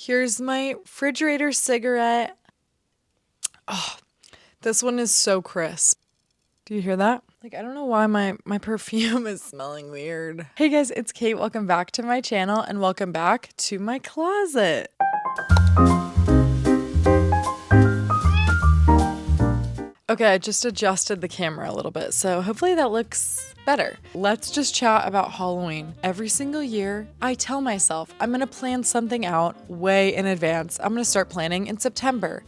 Here's my refrigerator cigarette. Oh, this one is so crisp. Do you hear that? Like, I don't know why my perfume is smelling weird. Hey guys, it's Kate. Welcome back to my channel and welcome back to my closet. Okay, I just adjusted the camera a little bit, so hopefully that looks better. Let's just chat about Halloween. Every single year, I tell myself I'm gonna plan something out way in advance. I'm gonna start planning in September.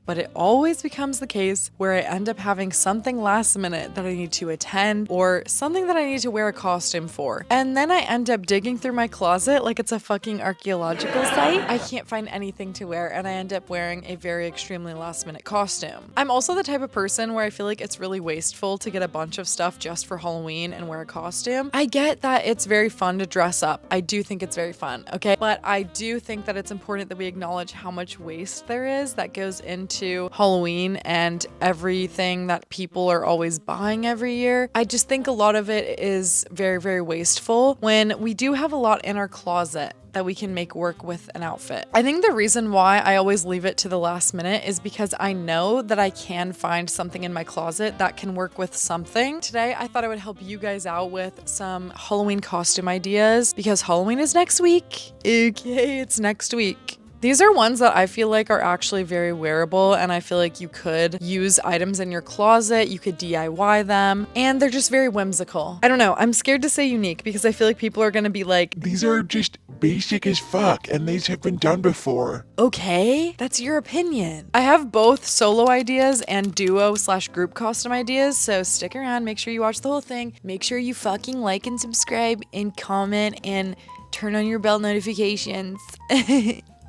But it always becomes the case where I end up having something last minute that I need to attend or something that I need to wear a costume for. And then I end up digging through my closet like it's a fucking archaeological site. I can't find anything to wear and I end up wearing a very extremely last minute costume. I'm also the type of person where I feel like it's really wasteful to get a bunch of stuff just for Halloween and wear a costume. I get that it's very fun to dress up. I do think it's very fun, okay? But I do think that it's important that we acknowledge how much waste there is that goes into Halloween and everything that people are always buying every year. I just think a lot of it is very, very wasteful when we do have a lot in our closet that we can make work with an outfit. I think the reason why I always leave it to the last minute is because I know that I can find something in my closet that can work with something. Today, I thought I would help you guys out with some Halloween costume ideas because Halloween is next week. Okay, it's next week. These are ones that I feel like are actually very wearable and I feel like you could use items in your closet, you could DIY them, and they're just very whimsical. I don't know, I'm scared to say unique because I feel like people are gonna be like, these are just basic as fuck and these have been done before. Okay, that's your opinion. I have both solo ideas and duo/group costume ideas, so stick around, make sure you watch the whole thing, make sure you fucking like and subscribe and comment and turn on your bell notifications.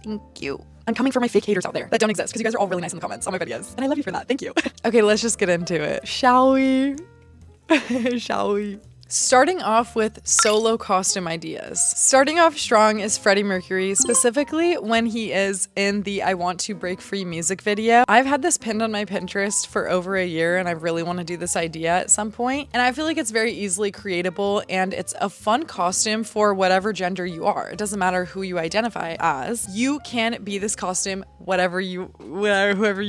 Thank you. I'm coming for my fake haters out there that don't exist because you guys are all really nice in the comments on my videos. And I love you for that. Thank you. Okay, let's just get into it. Shall we? Shall we? Starting off with solo costume ideas. Starting off strong is Freddie Mercury, specifically when he is in the I Want to Break Free music video. I've had this pinned on my Pinterest for over a year and I really want to do this idea at some point. And I feel like it's very easily creatable and it's a fun costume for whatever gender you are. It doesn't matter who you identify as. You can be this costume, whoever you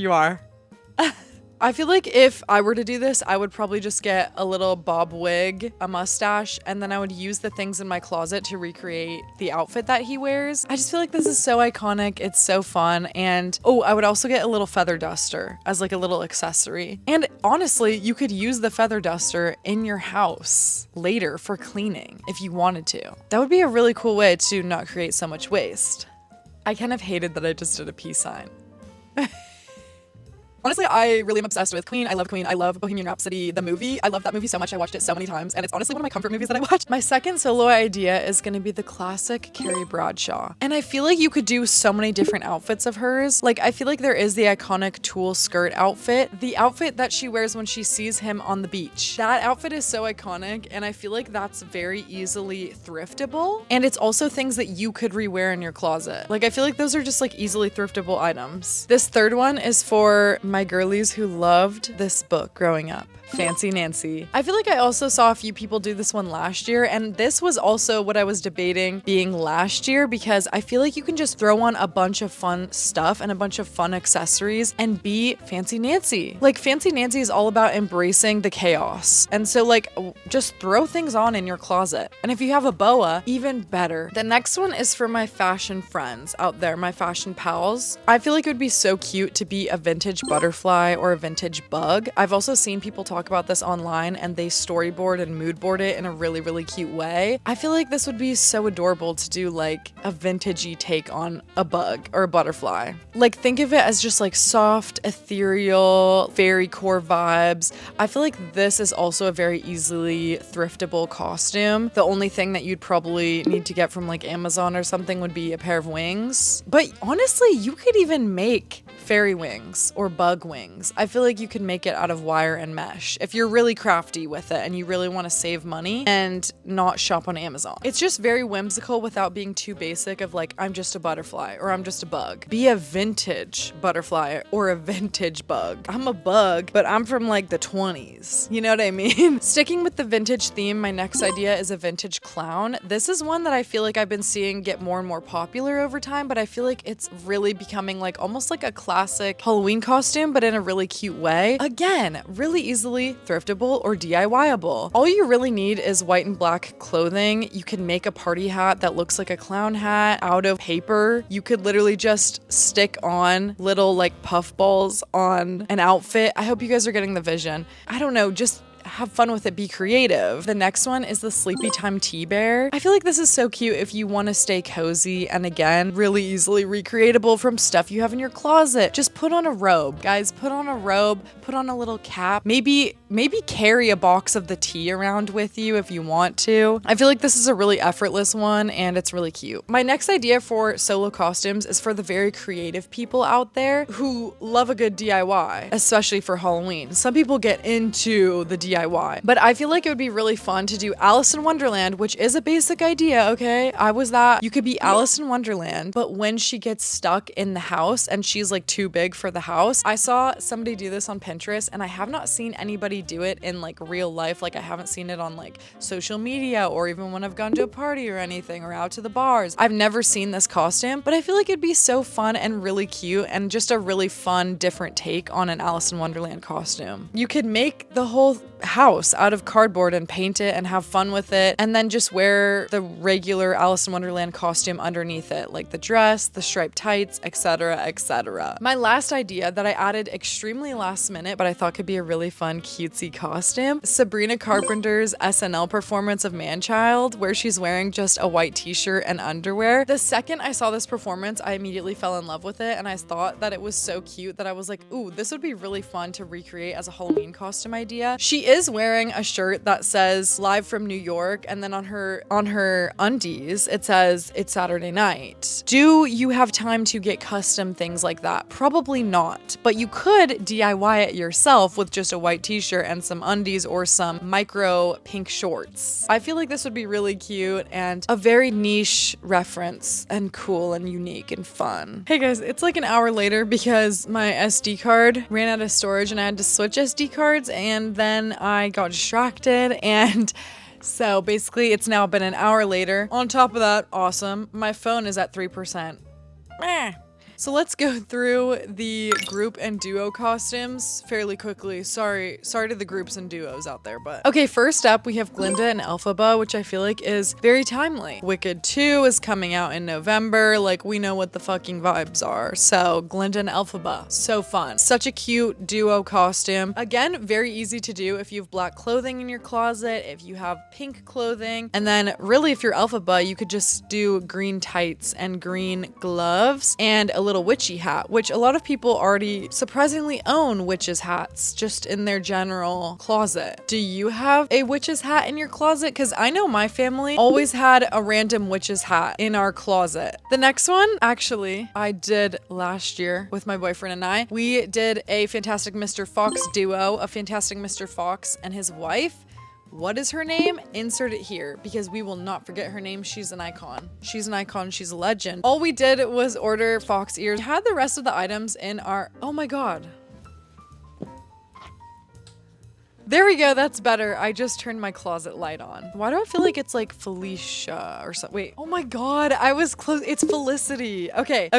are. I feel like if I were to do this, I would probably just get a little bob wig, a mustache, and then I would use the things in my closet to recreate the outfit that he wears. I just feel like this is so iconic. It's so fun. And oh, I would also get a little feather duster as like a little accessory. And honestly, you could use the feather duster in your house later for cleaning if you wanted to. That would be a really cool way to not create so much waste. I kind of hated that I just did a peace sign. Honestly, I really am obsessed with Queen. I love Queen. I love Bohemian Rhapsody, the movie. I love that movie so much. I watched it so many times, and it's honestly one of my comfort movies that I watch. My second solo idea is going to be the classic Carrie Bradshaw. And I feel like you could do so many different outfits of hers. Like, I feel like there is the iconic tulle skirt outfit, the outfit that she wears when she sees him on the beach. That outfit is so iconic, and I feel like that's very easily thriftable. And it's also things that you could rewear in your closet. Like, I feel like those are just like easily thriftable items. This third one is for my girlies who loved this book growing up. Fancy Nancy. I feel like I also saw a few people do this one last year, and this was also what I was debating being last year because I feel like you can just throw on a bunch of fun stuff and a bunch of fun accessories and be Fancy Nancy. Like, Fancy Nancy is all about embracing the chaos. And so like, just throw things on in your closet. And if you have a boa, even better. The next one is for my fashion friends out there, my fashion pals. I feel like it would be so cute to be a vintage butterfly or a vintage bug. I've also seen people talk about this online and they storyboard and mood board it in a really, really cute way. I feel like this would be so adorable to do like a vintagey take on a bug or a butterfly. Like, think of it as just like soft, ethereal, fairy core vibes. I feel like this is also a very easily thriftable costume. The only thing that you'd probably need to get from like Amazon or something would be a pair of wings. But honestly, you could even make fairy wings or bug bug wings. I feel like you could make it out of wire and mesh if you're really crafty with it and you really want to save money and not shop on Amazon. It's just very whimsical without being too basic of like, I'm just a butterfly or I'm just a bug. Be a vintage butterfly or a vintage bug. I'm a bug, but I'm from like the 20s. You know what I mean? Sticking with the vintage theme, my next idea is a vintage clown. This is one that I feel like I've been seeing get more and more popular over time, but I feel like it's really becoming like almost like a classic Halloween costume, but in a really cute way. Again, really easily thriftable or DIYable. All you really need is white and black clothing. You can make a party hat that looks like a clown hat out of paper. You could literally just stick on little like puff balls on an outfit. I hope you guys are getting the vision. I don't know, just have fun with it, be creative. The next one is the Sleepy Time Tea Bear. I feel like this is so cute if you want to stay cozy, and again, really easily recreatable from stuff you have in your closet. Just put on a robe, guys, put on a robe, put on a little cap, maybe carry a box of the tea around with you if you want to. I feel like this is a really effortless one and it's really cute. My next idea for solo costumes is for the very creative people out there who love a good DIY, especially for Halloween. Some people get into the DIY, but I feel like it would be really fun to do Alice in Wonderland, which is a basic idea, okay? I was that. You could be Alice in Wonderland, but when she gets stuck in the house and she's like too big for the house. I saw somebody do this on Pinterest and I have not seen anybody do it in like real life. Like I haven't seen it on like social media or even when I've gone to a party or anything or out to the bars. I've never seen this costume, but I feel like it'd be so fun and really cute and just a really fun, different take on an Alice in Wonderland costume. You could make the whole house out of cardboard and paint it and have fun with it, and then just wear the regular Alice in Wonderland costume underneath it, like the dress, the striped tights, etc., etc. My last idea that I added extremely last minute, but I thought could be a really fun cutesy costume, Sabrina Carpenter's SNL performance of Man-Child, where she's wearing just a white t-shirt and underwear. The second I saw this performance, I immediately fell in love with it, and I thought that it was so cute that I was like, ooh, this would be really fun to recreate as a Halloween costume idea. She is wearing a shirt that says live from New York, and then on her undies it says it's Saturday night. Do you have time to get custom things like that? Probably not, but you could DIY it yourself with just a white t-shirt and some undies or some micro pink shorts. I feel like this would be really cute and a very niche reference and cool and unique and fun. Hey guys, it's like an hour later because my SD card ran out of storage and I had to switch SD cards, and then I got distracted, and so basically it's now been an hour later. On top of that, awesome, my phone is at 3%. Meh. So let's go through the group and duo costumes fairly quickly. Sorry to the groups and duos out there, but okay, first up we have Glinda and Elphaba, which I feel like is very timely. Wicked 2 is coming out in November, like we know what the fucking vibes are. So Glinda and Elphaba, so fun. Such a cute duo costume. Again, very easy to do if you have black clothing in your closet, if you have pink clothing, and then really if you're Elphaba, you could just do green tights and green gloves and a little witchy hat, which a lot of people already surprisingly own witches hats just in their general closet. Do you have a witch's hat in your closet? Because I know my family always had a random witch's hat in our closet. The next one, actually, I did last year with my boyfriend and I. We did a Fantastic Mr. Fox duo, a Fantastic Mr. Fox and his wife. What is her name? Insert it here because we will not forget her name. She's an icon. She's an icon. She's a legend. All we did was order fox ears. Had the rest of the items in our... Oh my God. There we go, that's better. I just turned my closet light on. Why do I feel like it's like Felicia or something? Wait, oh my God, I was close. It's Felicity. Okay,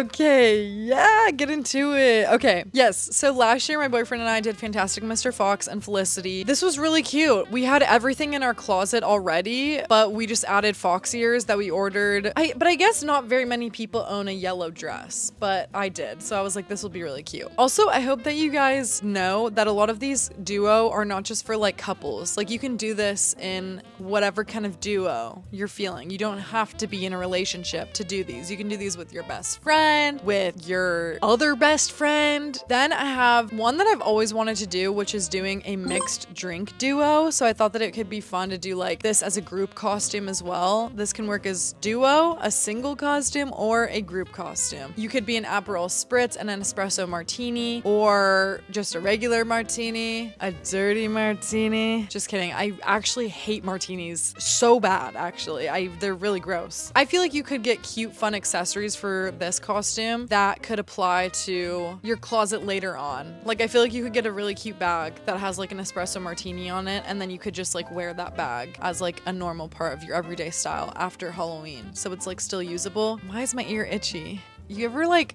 yeah, get into it. Okay, yes, so last year my boyfriend and I did Fantastic Mr. Fox and Felicity. This was really cute. We had everything in our closet already, but we just added fox ears that we ordered. But I guess not very many people own a yellow dress, but I did. So I was like, this will be really cute. Also, I hope that you guys know that a lot of these duo are not just is for like couples. Like you can do this in whatever kind of duo you're feeling. You don't have to be in a relationship to do these. You can do these with your best friend, with your other best friend. Then I have one that I've always wanted to do, which is doing a mixed drink duo. So I thought that it could be fun to do like this as a group costume as well. This can work as duo, a single costume, or a group costume. You could be an Aperol Spritz and an espresso martini, or just a regular martini, a dirty martini. Just kidding. I actually hate martinis so bad, actually. They're really gross. I feel like you could get cute, fun accessories for this costume that could apply to your closet later on. Like I feel like you could get a really cute bag that has like an espresso martini on it, and then you could just like wear that bag as like a normal part of your everyday style after Halloween. So it's like still usable. Why is my ear itchy? You ever like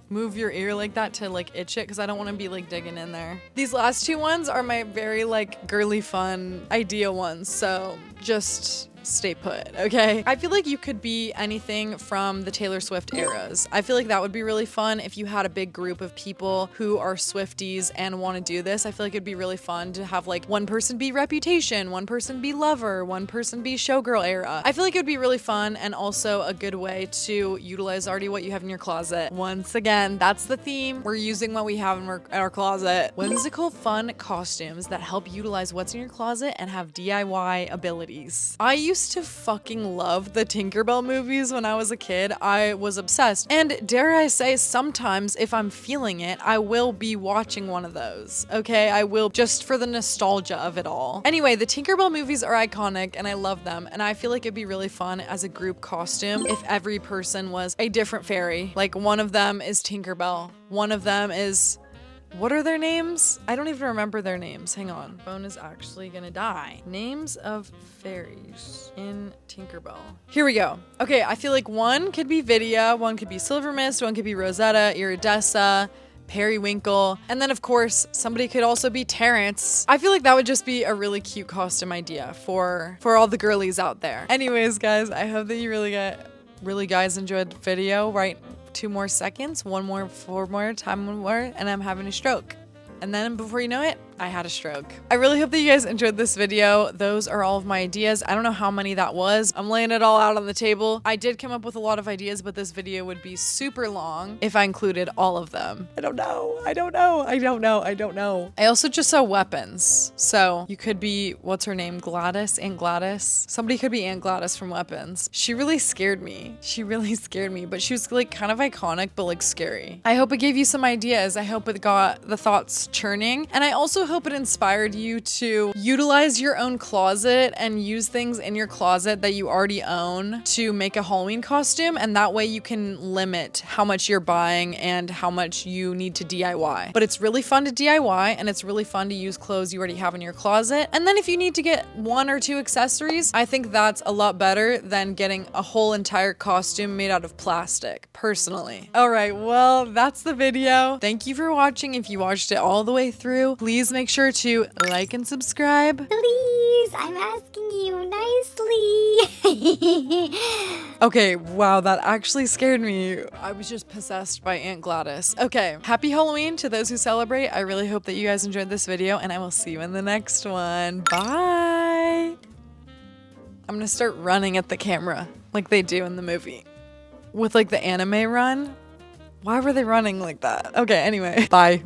move your ear like that to like itch it? Because I don't want to be like digging in there. These last two ones are my very like girly fun idea ones. So just stay put, okay? I feel like you could be anything from the Taylor Swift eras. I feel like that would be really fun if you had a big group of people who are Swifties and want to do this. I feel like it'd be really fun to have like one person be Reputation, one person be Lover, one person be Showgirl era. I feel like it would be really fun and also a good way to utilize already what you have in your closet. Once again, that's the theme. We're using what we have in our closet. Whimsical, fun costumes that help utilize what's in your closet and have DIY abilities. I used to fucking love the Tinkerbell movies when I was a kid. I was obsessed. And dare I say, sometimes if I'm feeling it, I will be watching one of those. Okay, I will, just for the nostalgia of it all. Anyway, the Tinkerbell movies are iconic and I love them. And I feel like it'd be really fun as a group costume if every person was a different fairy. Like one of them is Tinkerbell. One of them is... what are their names? I don't even remember their names. Hang on. Phone is actually gonna die. Names of fairies in Tinkerbell. Here we go. Okay, I feel like one could be Vidya, one could be Silvermist, one could be Rosetta, Iridessa, Periwinkle, and then of course somebody could also be Terrence. I feel like that would just be a really cute costume idea for all the girlies out there. Anyways, guys, I hope that you really guys enjoyed the video. Right, 2 more seconds, 1 more, 4 more, time 1 more, and I'm having a stroke. And then before you know it, I had a stroke. I really hope that you guys enjoyed this video. Those are all of my ideas. I don't know how many that was. I'm laying it all out on the table. I did come up with a lot of ideas, but this video would be super long if I included all of them. I don't know. I also just saw weapons. So you could be, what's her name? Gladys? Aunt Gladys? Somebody could be Aunt Gladys from Weapons. She really scared me. But she was like kind of iconic, but like scary. I hope it gave you some ideas. I hope it got the thoughts churning. And I also hope it inspired you to utilize your own closet and use things in your closet that you already own to make a Halloween costume, and that way you can limit how much you're buying and how much you need to DIY. But it's really fun to DIY, and it's really fun to use clothes you already have in your closet. And then if you need to get 1 or 2 accessories, I think that's a lot better than getting a whole entire costume made out of plastic, personally. All right, well, that's the video. Thank you for watching. If you watched it all the way through, please make sure to like and subscribe. Please, I'm asking you nicely. Okay, wow, that actually scared me. I was just possessed by Aunt Gladys. Okay, happy Halloween to those who celebrate. I really hope that you guys enjoyed this video, and I will see you in the next one. Bye! I'm gonna start running at the camera like they do in the movie. With like the anime run. Why were they running like that? Okay, anyway, bye.